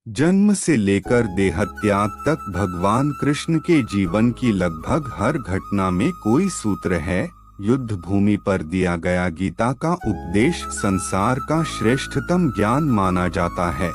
जन्म से लेकर देहत्याग तक भगवान कृष्ण के जीवन की लगभग हर घटना में कोई सूत्र है। युद्ध भूमि पर दिया गया गीता का उपदेश संसार का श्रेष्ठतम ज्ञान माना जाता है।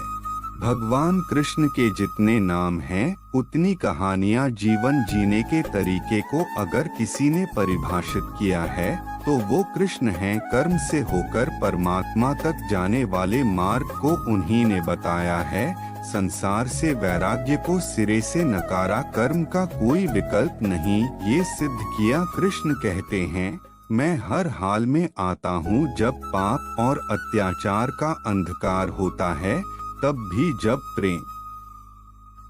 भगवान कृष्ण के जितने नाम हैं, उतनी कहानियां। जीवन जीने के तरीके को अगर किसी ने परिभाषित किया है तो वो कृष्ण हैं। कर्म से होकर परमात्मा तक जाने वाले मार्ग को उन्हीं ने बताया है। संसार से वैराग्य को सिरे से नकारा, कर्म का कोई विकल्प नहीं, ये सिद्ध किया। कृष्ण कहते हैं, मैं हर हाल में आता हूँ जब पाप और अत्याचार का अंधकार होता है, तब भी जब प्रेम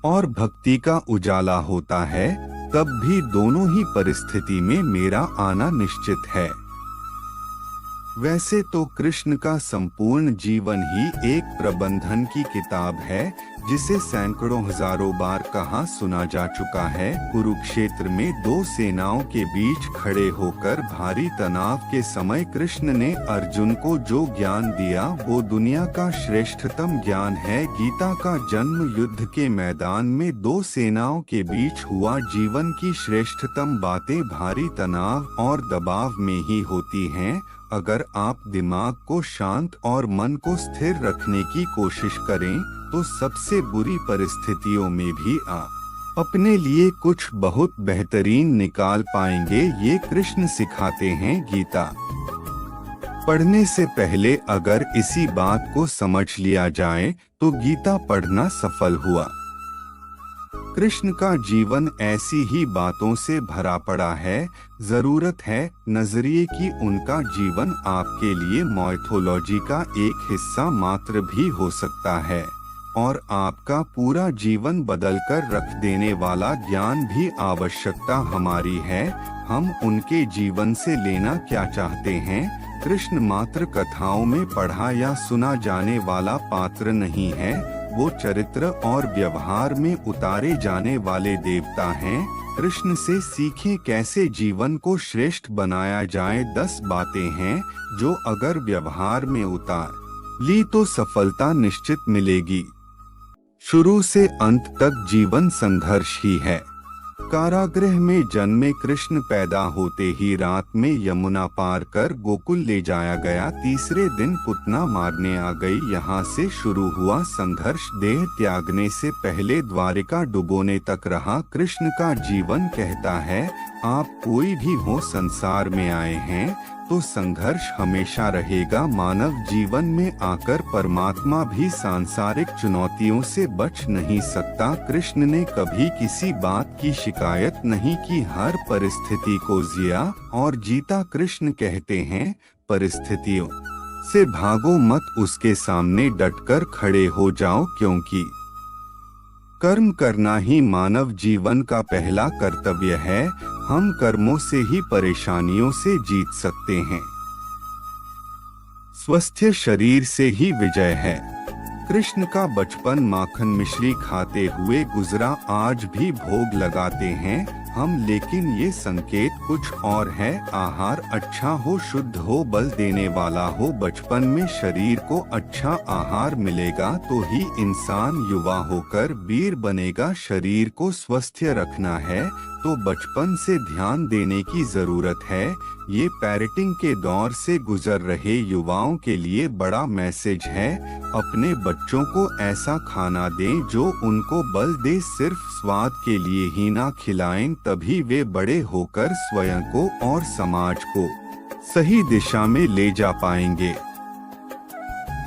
और भक्ति का उजाला होता है, तब भी दोनों ही परिस्थिति में मेरा आना निश्चित है। वैसे तो कृष्ण का संपूर्ण जीवन ही एक प्रबंधन की किताब है, जिसे सैकड़ों हजारों बार कहा सुना जा चुका है। कुरुक्षेत्र में दो सेनाओं के बीच खड़े होकर भारी तनाव के समय कृष्ण ने अर्जुन को जो ज्ञान दिया वो दुनिया का श्रेष्ठतम ज्ञान है। गीता का जन्म युद्ध के मैदान में दो सेनाओं के बीच हुआ। जीवन की श्रेष्ठतम बातें भारी तनाव और दबाव में ही होती हैं। अगर आप दिमाग को शांत और मन को स्थिर रखने की कोशिश करें तो सबसे बुरी परिस्थितियों में भी आप अपने लिए कुछ बहुत बेहतरीन निकाल पाएंगे। ये कृष्ण सिखाते हैं। गीता पढ़ने से पहले अगर इसी बात को समझ लिया जाए तो गीता पढ़ना सफल हुआ। कृष्ण का जीवन ऐसी ही बातों से भरा पड़ा है। जरूरत है नजरिए की। उनका जीवन आपके लिए माइथोलॉजी का एक हिस्सा मात्र भी हो सकता है और आपका पूरा जीवन बदलकर रख देने वाला ज्ञान भी। आवश्यकता हमारी है, हम उनके जीवन से लेना क्या चाहते हैं। कृष्ण मात्र कथाओं में पढ़ा या सुना जाने वाला पात्र नहीं है, वो चरित्र और व्यवहार में उतारे जाने वाले देवता हैं। कृष्ण से सीखें कैसे जीवन को श्रेष्ठ बनाया जाए। 10 बातें हैं जो अगर व्यवहार में उतार ली तो सफलता निश्चित मिलेगी। शुरू से अंत तक जीवन संघर्ष ही है। कारागृह में जन्मे कृष्ण पैदा होते ही रात में यमुना पार कर गोकुल ले जाया गया। तीसरे दिन पुतना मारने आ गई। यहाँ से शुरू हुआ संघर्ष। देह त्यागने से पहले द्वारिका डुबोने तक रहा। कृष्ण का जीवन कहता है, आप कोई भी हो संसार में आए हैं तो संघर्ष हमेशा रहेगा। मानव जीवन में आकर परमात्मा भी सांसारिक चुनौतियों से बच नहीं सकता। कृष्ण ने कभी किसी बात की शिकायत नहीं की, हर परिस्थिति को जिया और जीता। कृष्ण कहते हैं, परिस्थितियों से भागो मत, उसके सामने डटकर खड़े हो जाओ, क्योंकि कर्म करना ही मानव जीवन का पहला कर्तव्य है। हम कर्मों से ही परेशानियों से जीत सकते हैं। स्वस्थ शरीर से ही विजय है। कृष्ण का बचपन माखन मिश्री खाते हुए गुजरा। आज भी भोग लगाते हैं हम, लेकिन ये संकेत कुछ और है। आहार अच्छा हो, शुद्ध हो, बल देने वाला हो। बचपन में शरीर को अच्छा आहार मिलेगा तो ही इंसान युवा होकर वीर बनेगा। शरीर को स्वस्थ रखना है तो बचपन से ध्यान देने की जरूरत है। ये पेरेंटिंग के दौर से गुजर रहे युवाओं के लिए बड़ा मैसेज है। अपने बच्चों को ऐसा खाना दें जो उनको बल दे। सिर्फ स्वाद के लिए ही ना खिलाएं, तभी वे बड़े होकर स्वयं को और समाज को सही दिशा में ले जा पाएंगे।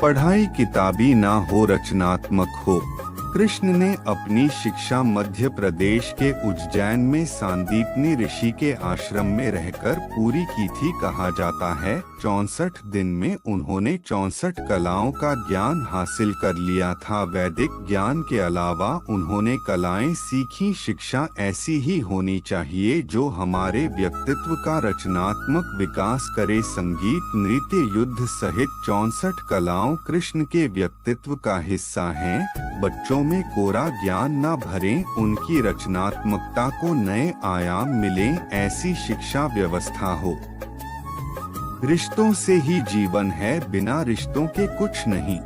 पढ़ाई किताबी ना हो, रचनात्मक हो। कृष्ण ने अपनी शिक्षा मध्य प्रदेश के उज्जैन में सांदीपनी ऋषि के आश्रम में रहकर पूरी की थी। कहा जाता है 64 दिन में उन्होंने 64 कलाओं का ज्ञान हासिल कर लिया था। वैदिक ज्ञान के अलावा उन्होंने कलाएं सीखी। शिक्षा ऐसी ही होनी चाहिए जो हमारे व्यक्तित्व का रचनात्मक विकास करे। संगीत, नृत्य, युद्ध सहित 64 कलाओं कृष्ण के व्यक्तित्व का हिस्सा हैं। बच्चों में कोरा ज्ञान न भरें, उनकी रचनात्मकता को नए आयाम मिलें, ऐसी शिक्षा व्यवस्था हो। रिश्तों से ही जीवन है, बिना रिश्तों के कुछ नहीं।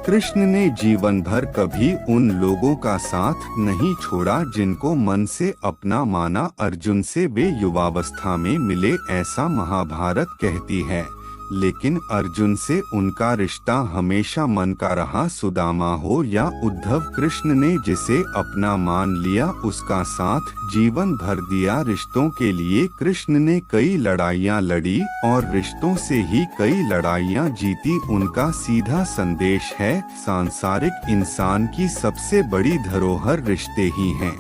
कृष्ण ने जीवन भर कभी उन लोगों का साथ नहीं छोड़ा जिनको मन से अपना माना। अर्जुन से वे युवावस्था में मिले ऐसा महाभारत कहती है, लेकिन अर्जुन से उनका रिश्ता हमेशा मन का रहा। सुदामा हो या उद्धव, कृष्ण ने जिसे अपना मान लिया उसका साथ जीवन भर दिया। रिश्तों के लिए कृष्ण ने कई लड़ाइयाँ लड़ी और रिश्तों से ही कई लड़ाइयाँ जीती। उनका सीधा संदेश है, सांसारिक इंसान की सबसे बड़ी धरोहर रिश्ते ही हैं।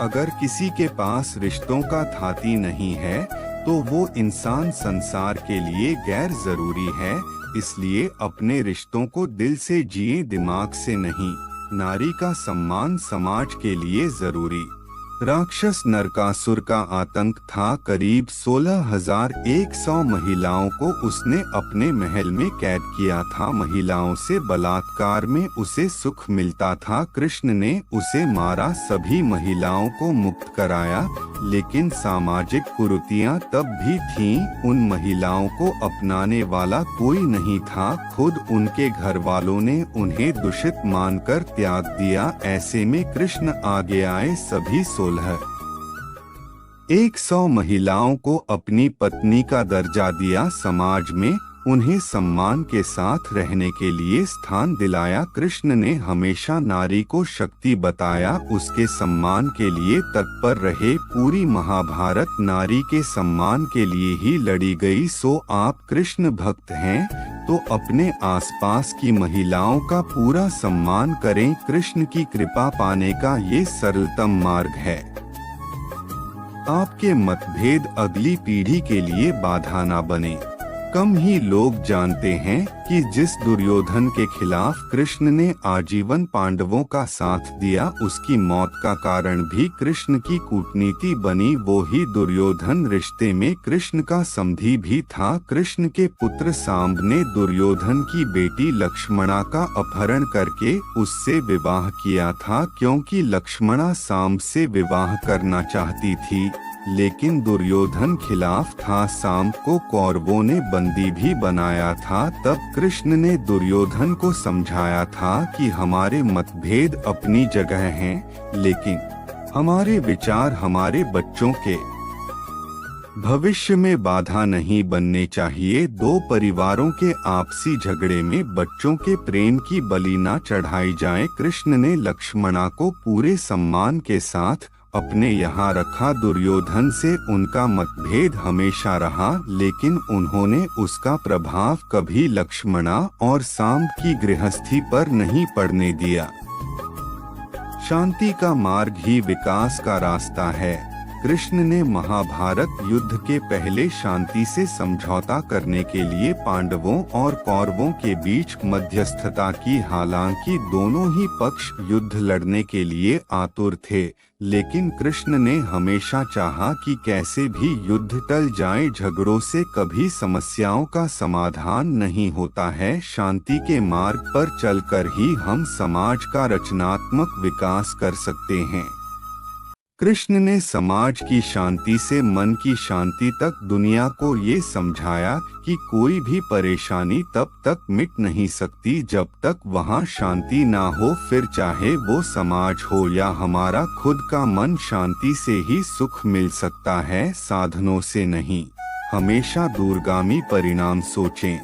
अगर किसी के पास रिश्तों का थाती नहीं है तो वो इंसान संसार के लिए गैर जरूरी है। इसलिए अपने रिश्तों को दिल से जिए, दिमाग से नहीं। नारी का सम्मान समाज के लिए जरूरी। राक्षस नरकासुर का आतंक था। करीब 16,100 महिलाओं को उसने अपने महल में कैद किया था। महिलाओं से बलात्कार में उसे सुख मिलता था। कृष्ण ने उसे मारा, सभी महिलाओं को मुक्त कराया, लेकिन सामाजिक कुरीतियां तब भी थीं। उन महिलाओं को अपनाने वाला कोई नहीं था। खुद उनके घर वालों ने उन्हें दूषित मानकर त्याग दिया। ऐसे में कृष्ण आगे आए। सभी 100 महिलाओं को अपनी पत्नी का दर्जा दिया। समाज में उन्हें सम्मान के साथ रहने के लिए स्थान दिलाया। कृष्ण ने हमेशा नारी को शक्ति बताया, उसके सम्मान के लिए तत्पर रहे। पूरी महाभारत नारी के सम्मान के लिए ही लड़ी गई। सो आप कृष्ण भक्त हैं तो अपने आसपास की महिलाओं का पूरा सम्मान करें। कृष्ण की कृपा पाने का ये सरलतम मार्ग है। आपके मतभेद अगली पीढ़ी के लिए बाधा ना बने। कम ही लोग जानते हैं कि जिस दुर्योधन के खिलाफ कृष्ण ने आजीवन पांडवों का साथ दिया, उसकी मौत का कारण भी कृष्ण की कूटनीति बनी। वो ही दुर्योधन रिश्ते में कृष्ण का समधी भी था। कृष्ण के पुत्र सांब ने दुर्योधन की बेटी लक्ष्मणा का अपहरण करके उससे विवाह किया था, क्योंकि लक्ष्मणा सांब से विवाह करना चाहती थी, लेकिन दुर्योधन खिलाफ था। सांब को कौरवों ने बंदी भी बनाया था। तब कृष्ण ने दुर्योधन को समझाया था कि हमारे मतभेद अपनी जगह हैं, लेकिन हमारे विचार हमारे बच्चों के भविष्य में बाधा नहीं बनने चाहिए। दो परिवारों के आपसी झगड़े में बच्चों के प्रेम की बलि न चढ़ाई जाए। कृष्ण ने लक्ष्मणा को पूरे सम्मान के साथ अपने यहाँ रखा। दुर्योधन से उनका मतभेद हमेशा रहा, लेकिन उन्होंने उसका प्रभाव कभी लक्ष्मणा और सांब की गृहस्थी पर नहीं पड़ने दिया। शांति का मार्ग ही विकास का रास्ता है। कृष्ण ने महाभारत युद्ध के पहले शांति से समझौता करने के लिए पांडवों और कौरवों के बीच मध्यस्थता की। हालांकि दोनों ही पक्ष युद्ध लड़ने के लिए आतुर थे, लेकिन कृष्ण ने हमेशा चाहा कि कैसे भी युद्ध टल जाए। झगड़ों से कभी समस्याओं का समाधान नहीं होता है। शांति के मार्ग पर चलकर ही हम समाज का रचनात्मक विकास कर सकते हैं। कृष्ण ने समाज की शांति से मन की शांति तक दुनिया को ये समझाया कि कोई भी परेशानी तब तक मिट नहीं सकती जब तक वहाँ शांति ना हो। फिर चाहे वो समाज हो या हमारा खुद का मन, शांति से ही सुख मिल सकता है, साधनों से नहीं। हमेशा दूरगामी परिणाम सोचें।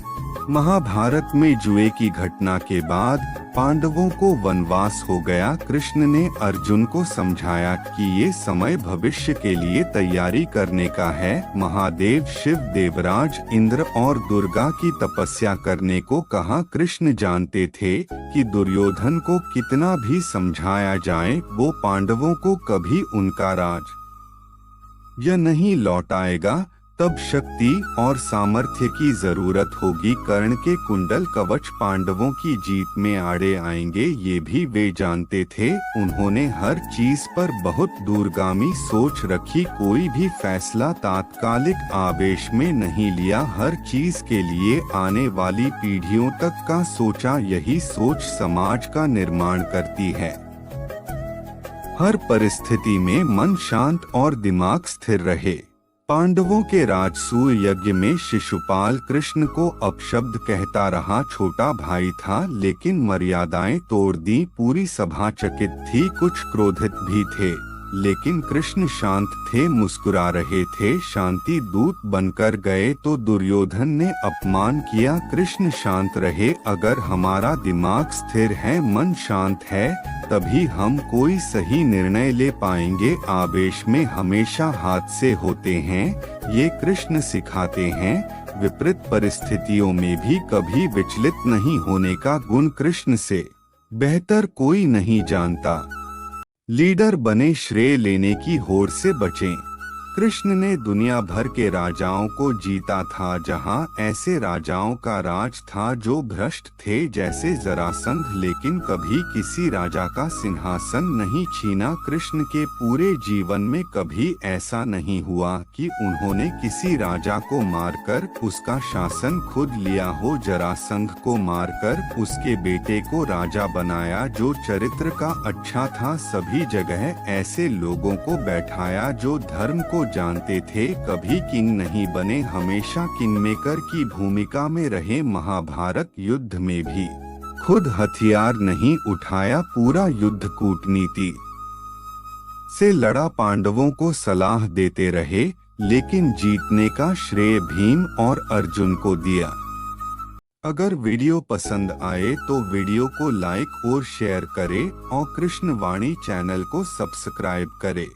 महाभारत में जुए की घटना के बाद पांडवों को वनवास हो गया। कृष्ण ने अर्जुन को समझाया कि ये समय भविष्य के लिए तैयारी करने का है। महादेव शिव, देवराज इंद्र और दुर्गा की तपस्या करने को कहा। कृष्ण जानते थे कि दुर्योधन को कितना भी समझाया जाए, वो पांडवों को कभी उनका राज यह नहीं लौटाएगा। तब शक्ति और सामर्थ्य की जरूरत होगी। कर्ण के कुंडल कवच पांडवों की जीत में आड़े आएंगे, ये भी वे जानते थे। उन्होंने हर चीज पर बहुत दूरगामी सोच रखी। कोई भी फैसला तात्कालिक आवेश में नहीं लिया। हर चीज के लिए आने वाली पीढ़ियों तक का सोचा। यही सोच समाज का निर्माण करती है। हर परिस्थिति में मन शांत और दिमाग स्थिर रहे। पांडवों के राजसूय यज्ञ में शिशुपाल कृष्ण को अपशब्द कहता रहा छोटा भाई था, लेकिन मर्यादाएं तोड़ दी। पूरी सभा चकित थी, कुछ क्रोधित भी थे, लेकिन कृष्ण शांत थे, मुस्कुरा रहे थे। शांति दूत बनकर गए तो दुर्योधन ने अपमान किया। कृष्ण शांत रहे। अगर हमारा दिमाग स्थिर है, मन शांत है, तभी हम कोई सही निर्णय ले पाएंगे। आवेश में हमेशा हादसे होते हैं, ये कृष्ण सिखाते हैं। विपरीत परिस्थितियों में भी कभी विचलित नहीं होने का गुण कृष्ण से बेहतर कोई नहीं जानता। लीडर बने, श्रेय लेने की होड़ से बचें। कृष्ण ने दुनिया भर के राजाओं को जीता था, जहां ऐसे राजाओं का राज था जो भ्रष्ट थे, जैसे जरासंध, लेकिन कभी किसी राजा का सिंहासन नहीं छीना। कृष्ण के पूरे जीवन में कभी ऐसा नहीं हुआ कि उन्होंने किसी राजा को मारकर उसका शासन खुद लिया हो। जरासंध को मारकर उसके बेटे को राजा बनाया जो चरित्र का अच्छा था। सभी जगह ऐसे लोगों को बैठाया जो धर्म को जानते थे, कभी किंग नहीं बने, हमेशा किंगमेकर की भूमिका में रहे। महाभारत युद्ध में भी खुद हथियार नहीं उठाया, पूरा युद्ध कूटनीति से लड़ा। पांडवों को सलाह देते रहे, लेकिन जीतने का श्रेय भीम और अर्जुन को दिया। अगर वीडियो पसंद आए तो वीडियो को लाइक और शेयर करें और कृष्ण वाणी चैनल को सब्सक्राइब करें।